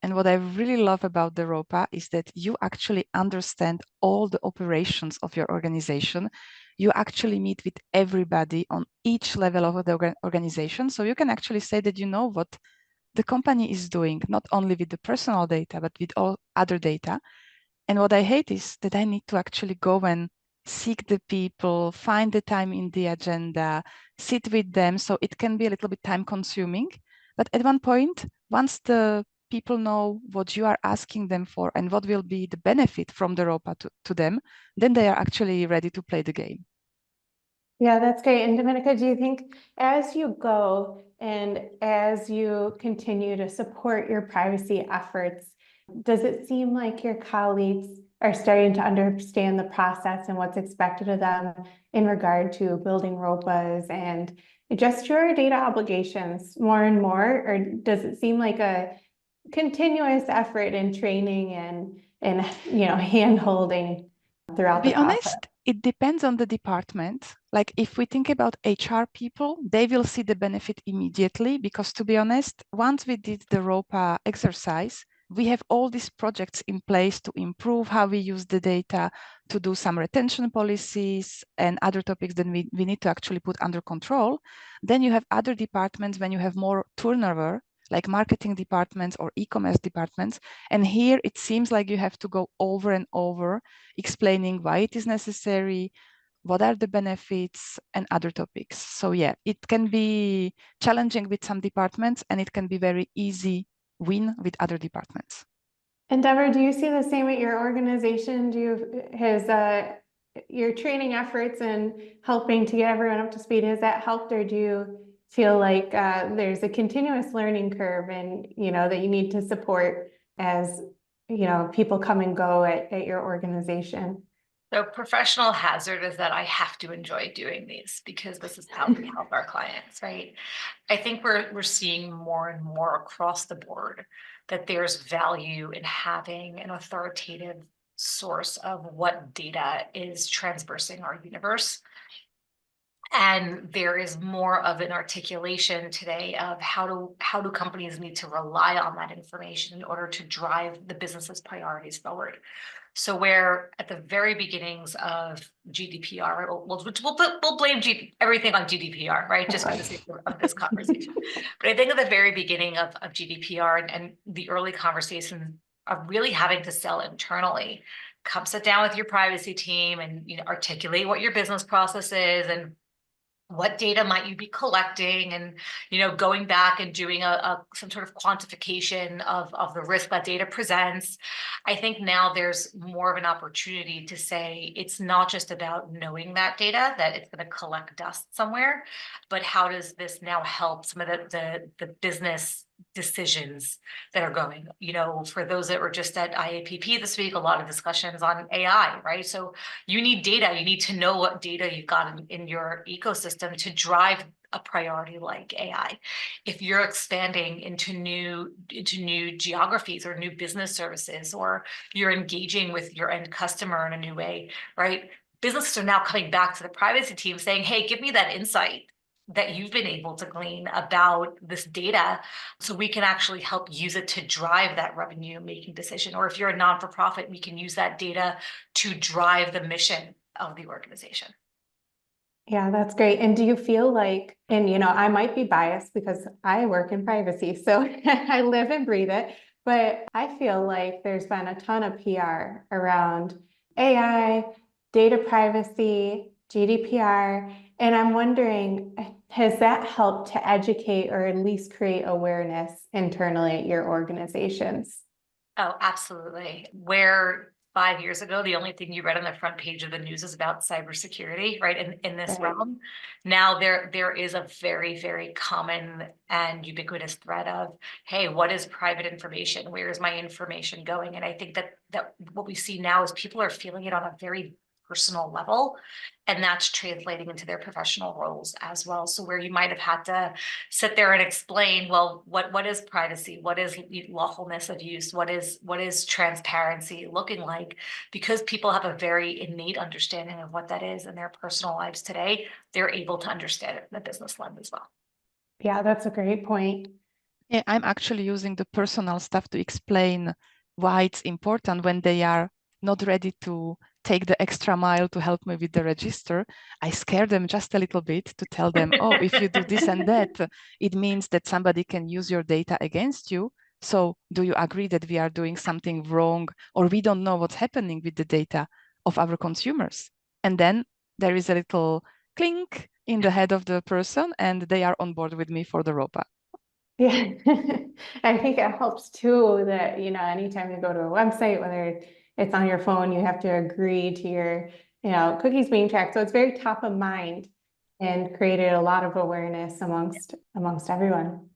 And what I really love about the ROPA is that you actually understand all the operations of your organization. You actually meet with everybody on each level of the organization. So you can actually say that you know what the company is doing, not only with the personal data, but with all other data. And what I hate is that I need to actually go and seek the people, find the time in the agenda, sit with them. So it can be a little bit time consuming. But at one point, once the people know what you are asking them for and what will be the benefit from the ROPA to them, then they are actually ready to play the game. Yeah, that's great. And Dominica, do you think as you go and as you continue to support your privacy efforts, does it seem like your colleagues are starting to understand the process and what's expected of them in regard to building ROPAs and just your data obligations more and more? Or does it seem like a continuous effort in training and hand holding To throughout the be process? honest, it depends on the department. Like if we think about HR people, they will see the benefit immediately because to be honest, once we did the ROPA exercise, we have all these projects in place to improve how we use the data, to do some retention policies and other topics that we need to actually put under control. Then you have other departments when you have more turnover, like marketing departments or e-commerce departments. And here it seems like you have to go over and over explaining why it is necessary, what are the benefits, and other topics. So yeah, it can be challenging with some departments and it can be very easy win with other departments. Endeavor, do you see the same at your organization? Has your training efforts and helping to get everyone up to speed, has that helped, or do you feel like there's a continuous learning curve and that you need to support as people come and go at your organization? So professional hazard is that I have to enjoy doing these because this is how we help our clients, right? I think we're seeing more and more across the board that there's value in having an authoritative source of what data is transversing our universe. And there is more of an articulation today of how do companies need to rely on that information in order to drive the business's priorities forward. So where at the very beginnings of GDPR, we'll blame everything on GDPR, right? Just for the sake of this conversation. But I think at the very beginning of GDPR and the early conversations of really having to sell internally, come sit down with your privacy team and articulate what your business process is and what data might you be collecting and going back and doing some sort of quantification of the risk that data presents. I think now there's more of an opportunity to say it's not just about knowing that data, that it's going to collect dust somewhere, but how does this now help some of the business decisions that are going, for those that were just at IAPP this week, a lot of discussions on AI, right? So you need data, you need to know what data you've got in your ecosystem to drive a priority like AI. If you're expanding into new geographies or new business services, or you're engaging with your end customer in a new way, right? Businesses are now coming back to the privacy team saying, hey, give me that insight that you've been able to glean about this data so we can actually help use it to drive that revenue making decision. Or if you're a non-for-profit, we can use that data to drive the mission of the organization. Yeah, that's great. And do you feel like, and I might be biased because I work in privacy, so I live and breathe it, but I feel like there's been a ton of PR around AI, data privacy, GDPR, and I'm wondering, has that helped to educate or at least create awareness internally at your organizations? Oh, absolutely. Where 5 years ago, the only thing you read on the front page of the news is about cybersecurity, right? In this Right. realm, now there is a very, very common and ubiquitous threat of, hey, what is private information? Where is my information going? And I think that what we see now is people are feeling it on a very personal level, and that's translating into their professional roles as well. So where you might have had to sit there and explain, well, what is privacy? What is lawfulness of use? What is transparency looking like? Because people have a very innate understanding of what that is in their personal lives today, they're able to understand it in the business lens as well. Yeah, that's a great point. Yeah, I'm actually using the personal stuff to explain why it's important when they are not ready to take the extra mile to help me with the register. I scare them just a little bit to tell them, oh, if you do this and that, it means that somebody can use your data against you. So do you agree that we are doing something wrong, or we don't know what's happening with the data of our consumers? And then there is a little clink in the head of the person, and they are on board with me for the ROPA. Yeah, I think it helps too that, anytime you go to a website, whether it's on your phone, you have to agree to your, cookies being tracked. So it's very top of mind and created a lot of awareness amongst everyone.